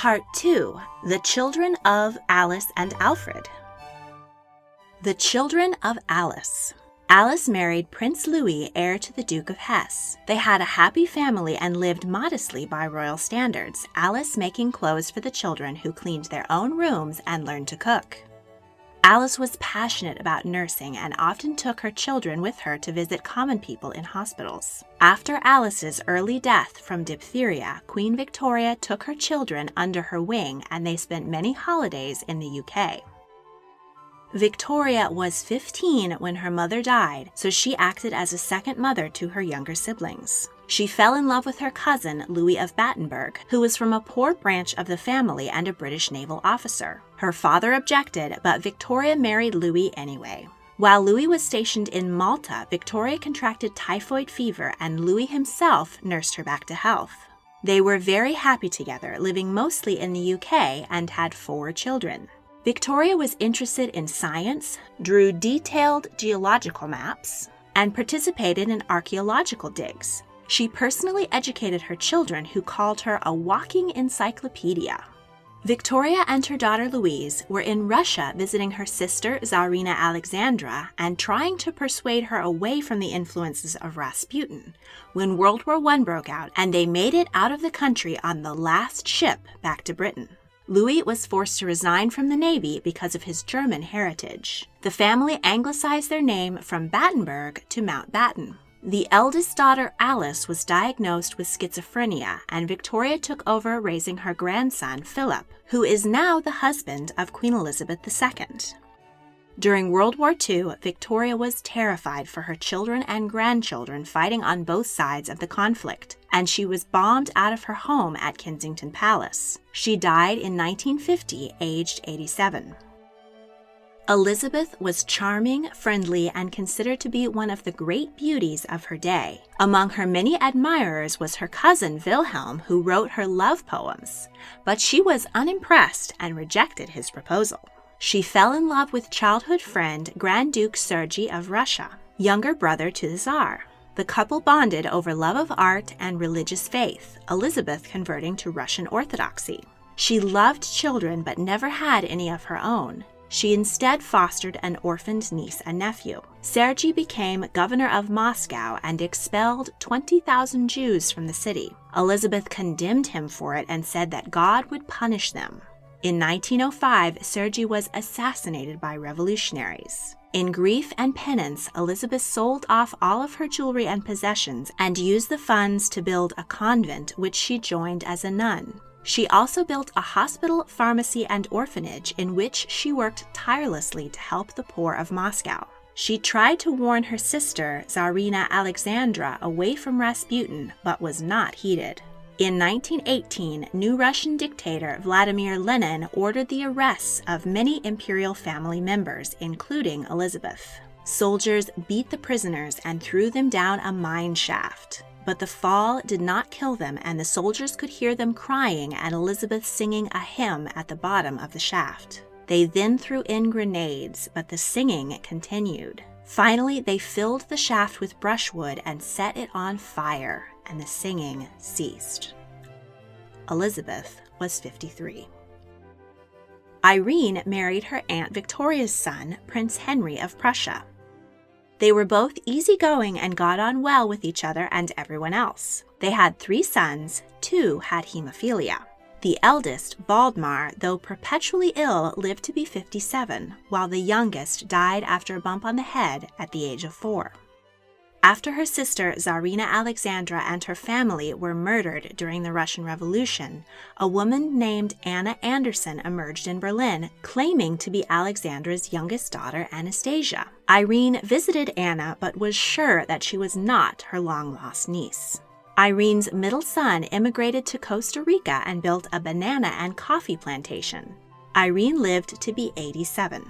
Part 2. The Children of Alice and Alfred. The Children of Alice. Alice married Prince Louis, heir to the Duke of Hesse. They had a happy family and lived modestly by royal standards, Alice making clothes for the children who cleaned their own rooms and learned to cook. Alice was passionate about nursing and often took her children with her to visit common people in hospitals. After Alice's early death from diphtheria, Queen Victoria took her children under her wing and they spent many holidays in the UK. Victoria was 15 when her mother died, so she acted as a second mother to her younger siblings. She fell in love with her cousin, Louis of Battenberg, who was from a poor branch of the family and a British naval officer. Her father objected, but Victoria married Louis anyway. While Louis was stationed in Malta, Victoria contracted typhoid fever and Louis himself nursed her back to health. They were very happy together, living mostly in the UK, and had 4 children. Victoria was interested in science, drew detailed geological maps, and participated in archaeological digs. She personally educated her children, who called her a walking encyclopedia. Victoria and her daughter Louise were in Russia visiting her sister Tsarina Alexandra and trying to persuade her away from the influences of Rasputin when World War I broke out and they made it out of the country on the last ship back to Britain. Louis was forced to resign from the Navy because of his German heritage. The family anglicized their name from Battenberg to Mountbatten. The eldest daughter, Alice, was diagnosed with schizophrenia, and Victoria took over raising her grandson, Philip, who is now the husband of Queen Elizabeth II. During World War II, Victoria was terrified for her children and grandchildren fighting on both sides of the conflict, and she was bombed out of her home at Kensington Palace. She died in 1950, aged 87. Elizabeth was charming, friendly, and considered to be one of the great beauties of her day. Among her many admirers was her cousin Wilhelm, who wrote her love poems, but she was unimpressed and rejected his proposal. She fell in love with childhood friend Grand Duke Sergei of Russia, younger brother to the Tsar. The couple bonded over love of art and religious faith, Elizabeth converting to Russian Orthodoxy. She loved children but never had any of her own. She instead fostered an orphaned niece and nephew. Sergei became governor of Moscow and expelled 20,000 Jews from the city. Elizabeth condemned him for it and said that God would punish them. In 1905, Sergei was assassinated by revolutionaries. In grief and penance, Elizabeth sold off all of her jewelry and possessions and used the funds to build a convent, which she joined as a nun. She also built a hospital, pharmacy, and orphanage in which she worked tirelessly to help the poor of Moscow. She tried to warn her sister, Tsarina Alexandra, away from Rasputin, but was not heeded. In 1918, new Russian dictator Vladimir Lenin ordered the arrests of many imperial family members, including Elizabeth. Soldiers beat the prisoners and threw them down a mine shaft. But the fall did not kill them, and the soldiers could hear them crying and Elizabeth singing a hymn at the bottom of the shaft. They then threw in grenades, but the singing continued. Finally, they filled the shaft with brushwood and set it on fire, and the singing ceased. Elizabeth was 53. Irene married her Aunt Victoria's son, Prince Henry of Prussia. They were both easygoing and got on well with each other and everyone else. They had 3 sons, 2 had hemophilia. The eldest, Valdemar, though perpetually ill, lived to be 57, while the youngest died after a bump on the head at the age of 4. After her sister Tsarina Alexandra and her family were murdered during the Russian Revolution, a woman named Anna Anderson emerged in Berlin, claiming to be Alexandra's youngest daughter, Anastasia. Irene visited Anna but was sure that she was not her long-lost niece. Irene's middle son immigrated to Costa Rica and built a banana and coffee plantation. Irene lived to be 87.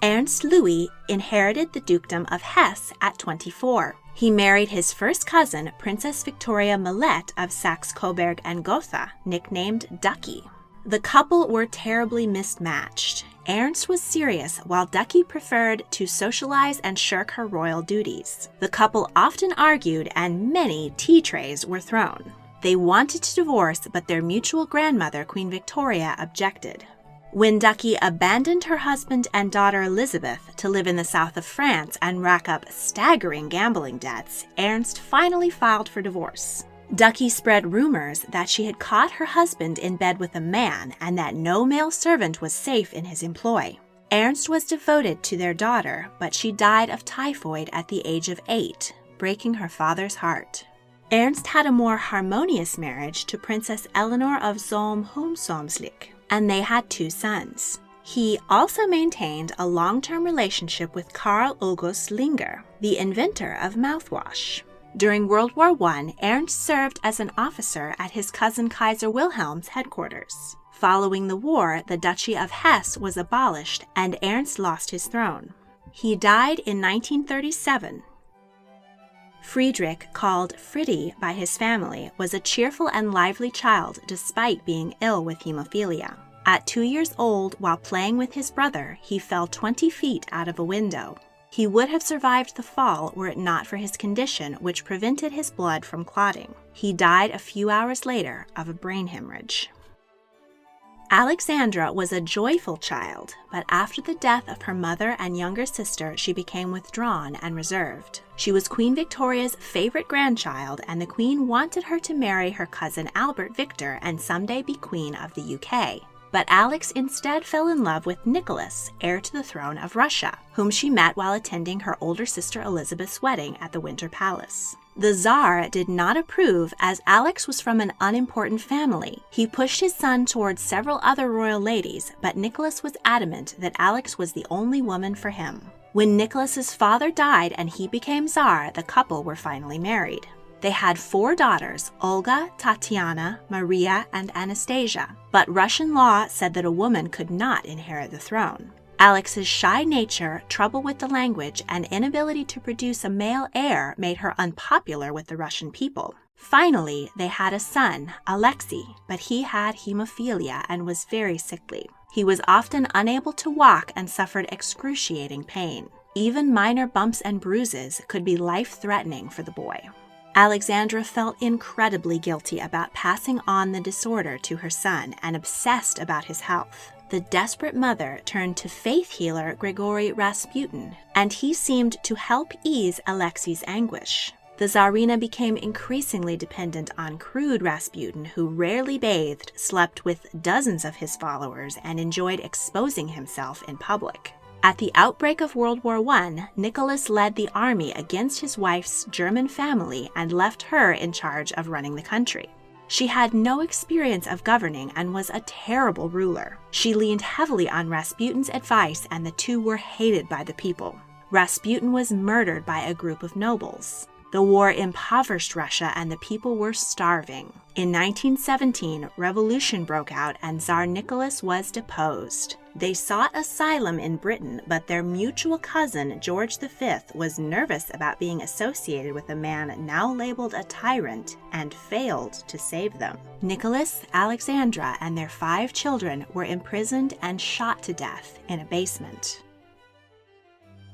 Ernst Louis inherited the dukedom of Hesse at 24. He married his first cousin, Princess Victoria Millet of Saxe-Coburg and Gotha, nicknamed Ducky. The couple were terribly mismatched. Ernst was serious, while Ducky preferred to socialize and shirk her royal duties. The couple often argued, and many tea trays were thrown. They wanted to divorce, but their mutual grandmother, Queen Victoria, objected. When Ducky abandoned her husband and daughter Elizabeth to live in the south of France and rack up staggering gambling debts, Ernst finally filed for divorce. Ducky spread rumors that she had caught her husband in bed with a man and that no male servant was safe in his employ. Ernst was devoted to their daughter, but she died of typhoid at the age of 8, breaking her father's heart. Ernst had a more harmonious marriage to Princess Eleanor of Zohm-Hohenzollern, and they had 2 sons. He also maintained a long-term relationship with Karl August Linger, the inventor of mouthwash. During World War I, Ernst served as an officer at his cousin Kaiser Wilhelm's headquarters. Following the war, the Duchy of Hesse was abolished, and Ernst lost his throne. He died in 1937. Friedrich, called Friddy by his family, was a cheerful and lively child despite being ill with hemophilia. At 2 years old, while playing with his brother, he fell 20 feet out of a window. He would have survived the fall were it not for his condition, which prevented his blood from clotting. He died a few hours later of a brain hemorrhage. Alexandra was a joyful child, but after the death of her mother and younger sister, she became withdrawn and reserved. She was Queen Victoria's favorite grandchild, and the Queen wanted her to marry her cousin Albert Victor and someday be Queen of the UK. But Alex instead fell in love with Nicholas, heir to the throne of Russia, whom she met while attending her older sister Elizabeth's wedding at the Winter Palace. The Tsar did not approve, as Alex was from an unimportant family. He pushed his son towards several other royal ladies, but Nicholas was adamant that Alex was the only woman for him. When Nicholas's father died and he became Tsar, the couple were finally married. They had 4 daughters, Olga, Tatiana, Maria, and Anastasia, but Russian law said that a woman could not inherit the throne. Alex's shy nature, trouble with the language, and inability to produce a male heir made her unpopular with the Russian people. Finally, they had a son, Alexei, but he had hemophilia and was very sickly. He was often unable to walk and suffered excruciating pain. Even minor bumps and bruises could be life-threatening for the boy. Alexandra felt incredibly guilty about passing on the disorder to her son and obsessed about his health. The desperate mother turned to faith healer Grigory Rasputin, and he seemed to help ease Alexei's anguish. The Tsarina became increasingly dependent on crude Rasputin, who rarely bathed, slept with dozens of his followers, and enjoyed exposing himself in public. At the outbreak of World War I, Nicholas led the army against his wife's German family and left her in charge of running the country. She had no experience of governing and was a terrible ruler. She leaned heavily on Rasputin's advice, and the two were hated by the people. Rasputin was murdered by a group of nobles. The war impoverished Russia, and the people were starving. In 1917, revolution broke out, and Tsar Nicholas was deposed. They sought asylum in Britain, but their mutual cousin, George V, was nervous about being associated with a man now labeled a tyrant and failed to save them. Nicholas, Alexandra, and their 5 children were imprisoned and shot to death in a basement.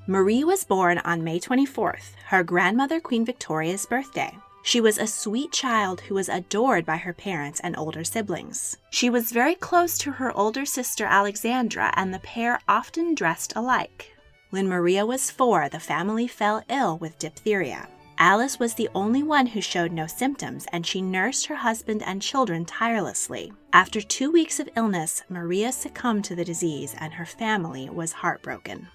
Marie was born on May 24th, her grandmother Queen Victoria's birthday. She was a sweet child who was adored by her parents and older siblings. She was very close to her older sister Alexandra, and the pair often dressed alike. When Maria was 4, the family fell ill with diphtheria. Alice was the only one who showed no symptoms, and she nursed her husband and children tirelessly. After 2 weeks of illness, Maria succumbed to the disease, and her family was heartbroken.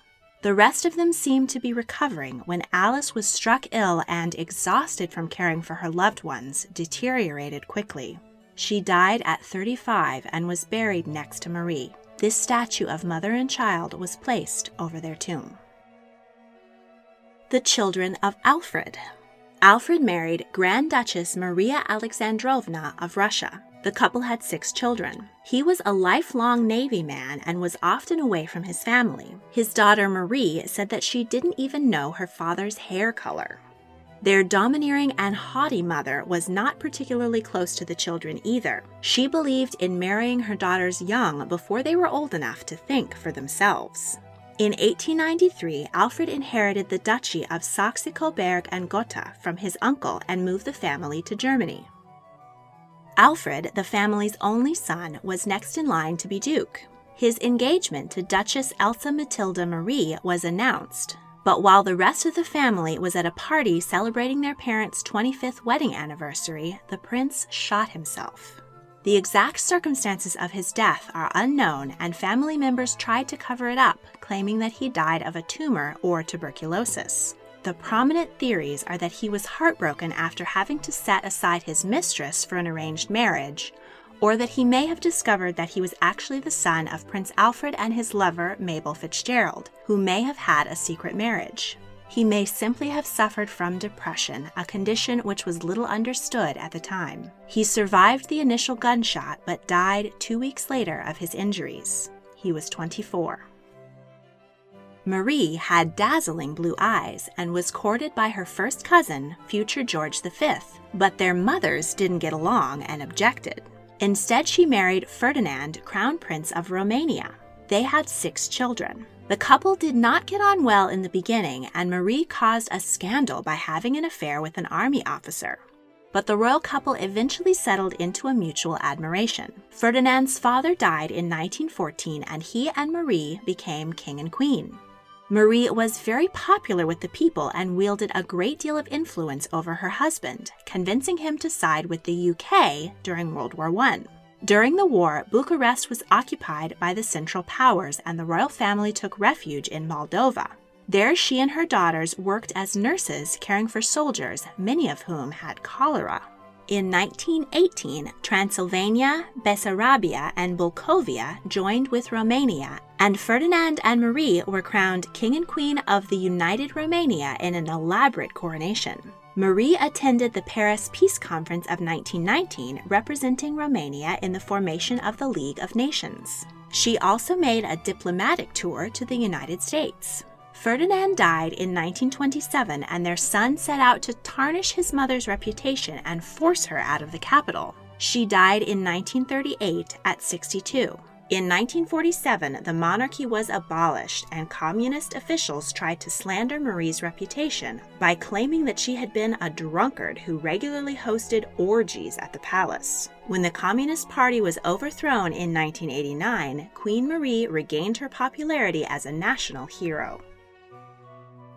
The rest of them seemed to be recovering when Alice was struck ill and, exhausted from caring for her loved ones, deteriorated quickly. She died at 35 and was buried next to Marie. This statue of mother and child was placed over their tomb. The children of Alfred. Alfred married Grand Duchess Maria Alexandrovna of Russia. The couple had 6 children. He was a lifelong Navy man and was often away from his family. His daughter Marie said that she didn't even know her father's hair color. Their domineering and haughty mother was not particularly close to the children either. She believed in marrying her daughters young before they were old enough to think for themselves. In 1893, Alfred inherited the duchy of Saxe-Coburg and Gotha from his uncle and moved the family to Germany. Alfred, the family's only son, was next in line to be Duke. His engagement to Duchess Elsa Matilda Marie was announced, but while the rest of the family was at a party celebrating their parents' 25th wedding anniversary, the prince shot himself. The exact circumstances of his death are unknown, and family members tried to cover it up, claiming that he died of a tumor or tuberculosis. The prominent theories are that he was heartbroken after having to set aside his mistress for an arranged marriage, or that he may have discovered that he was actually the son of Prince Alfred and his lover, Mabel Fitzgerald, who may have had a secret marriage. He may simply have suffered from depression, a condition which was little understood at the time. He survived the initial gunshot but died 2 weeks later of his injuries. He was 24. Marie had dazzling blue eyes and was courted by her first cousin, future George V, but their mothers didn't get along and objected. Instead, she married Ferdinand, Crown Prince of Romania. They had 6 children. The couple did not get on well in the beginning, and Marie caused a scandal by having an affair with an army officer. But the royal couple eventually settled into a mutual admiration. Ferdinand's father died in 1914, and he and Marie became king and queen. Marie was very popular with the people and wielded a great deal of influence over her husband, convincing him to side with the UK during World War I. During the war, Bucharest was occupied by the Central Powers, and the royal family took refuge in Moldova. There, she and her daughters worked as nurses caring for soldiers, many of whom had cholera. In 1918, Transylvania, Bessarabia, and Bulgaria joined with Romania, and Ferdinand and Marie were crowned King and Queen of the United Romania in an elaborate coronation. Marie attended the Paris Peace Conference of 1919, representing Romania in the formation of the League of Nations. She also made a diplomatic tour to the United States. Ferdinand died in 1927, and their son set out to tarnish his mother's reputation and force her out of the capital. She died in 1938 at 62. In 1947, the monarchy was abolished, and communist officials tried to slander Marie's reputation by claiming that she had been a drunkard who regularly hosted orgies at the palace. When the Communist Party was overthrown in 1989, Queen Marie regained her popularity as a national hero.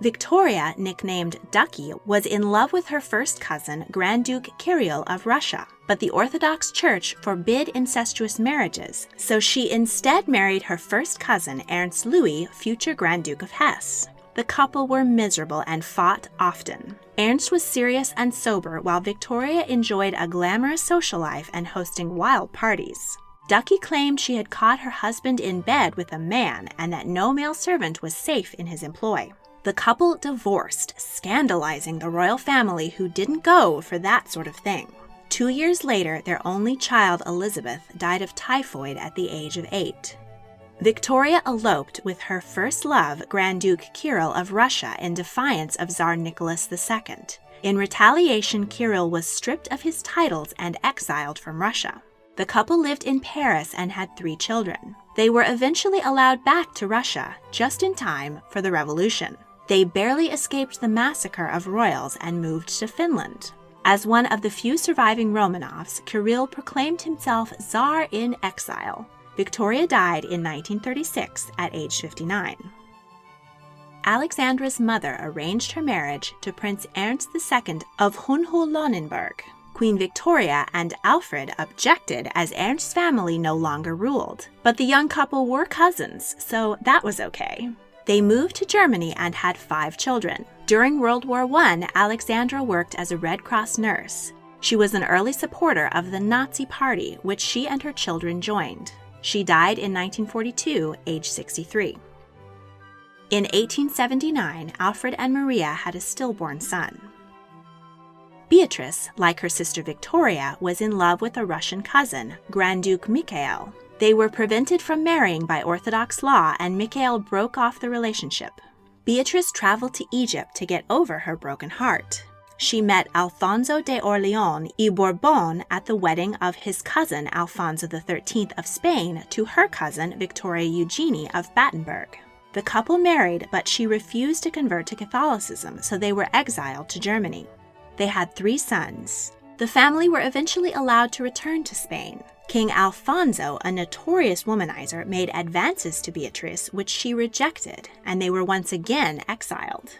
Victoria, nicknamed Ducky, was in love with her first cousin, Grand Duke Kirill of Russia, but the Orthodox Church forbid incestuous marriages, so she instead married her first cousin, Ernst Louis, future Grand Duke of Hesse. The couple were miserable and fought often. Ernst was serious and sober, while Victoria enjoyed a glamorous social life and hosting wild parties. Ducky claimed she had caught her husband in bed with a man and that no male servant was safe in his employ. The couple divorced, scandalizing the royal family, who didn't go for that sort of thing. 2 years later, their only child, Elizabeth, died of typhoid at the age of 8. Victoria eloped with her first love, Grand Duke Kirill of Russia, in defiance of Tsar Nicholas II. In retaliation, Kirill was stripped of his titles and exiled from Russia. The couple lived in Paris and had 3 children. They were eventually allowed back to Russia, just in time for the revolution. They barely escaped the massacre of royals and moved to Finland. As one of the few surviving Romanovs, Kirill proclaimed himself Tsar in exile. Victoria died in 1936 at age 59. Alexandra's mother arranged her marriage to Prince Ernst II of Hohenlohe-Lauenburg. Queen Victoria and Alfred objected as Ernst's family no longer ruled, but the young couple were cousins, so that was okay. They moved to Germany and had 5 children. During World War I, Alexandra worked as a Red Cross nurse. She was an early supporter of the Nazi Party, which she and her children joined. She died in 1942, age 63. In 1879, Alfred and Maria had a stillborn son. Beatrice, like her sister Victoria, was in love with a Russian cousin, Grand Duke Mikhail. They were prevented from marrying by Orthodox law, and Mikhail broke off the relationship. Beatrice traveled to Egypt to get over her broken heart. She met Alfonso de Orleans y Bourbon at the wedding of his cousin Alfonso XIII of Spain to her cousin Victoria Eugenie of Battenberg. The couple married, but she refused to convert to Catholicism, so they were exiled to Germany. They had 3 sons. The family were eventually allowed to return to Spain. King Alfonso, a notorious womanizer, made advances to Beatrice, which she rejected, and they were once again exiled.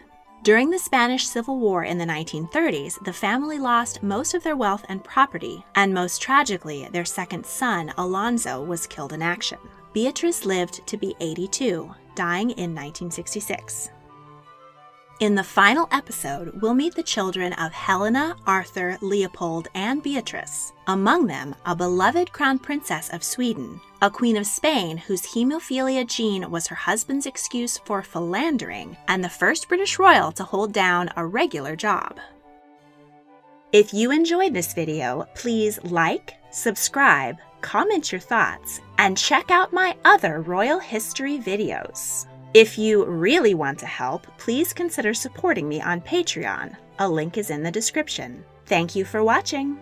During the Spanish Civil War in the 1930s, the family lost most of their wealth and property, and most tragically, their second son, Alonso, was killed in action. Beatrice lived to be 82, dying in 1966. In the final episode, we'll meet the children of Helena, Arthur, Leopold, and Beatrice. Among them, a beloved crown princess of Sweden, a queen of Spain whose hemophilia gene was her husband's excuse for philandering, and the first British royal to hold down a regular job. If you enjoyed this video, please like, subscribe, comment your thoughts, and check out my other royal history videos. If you really want to help, please consider supporting me on Patreon. A link is in the description. Thank you for watching.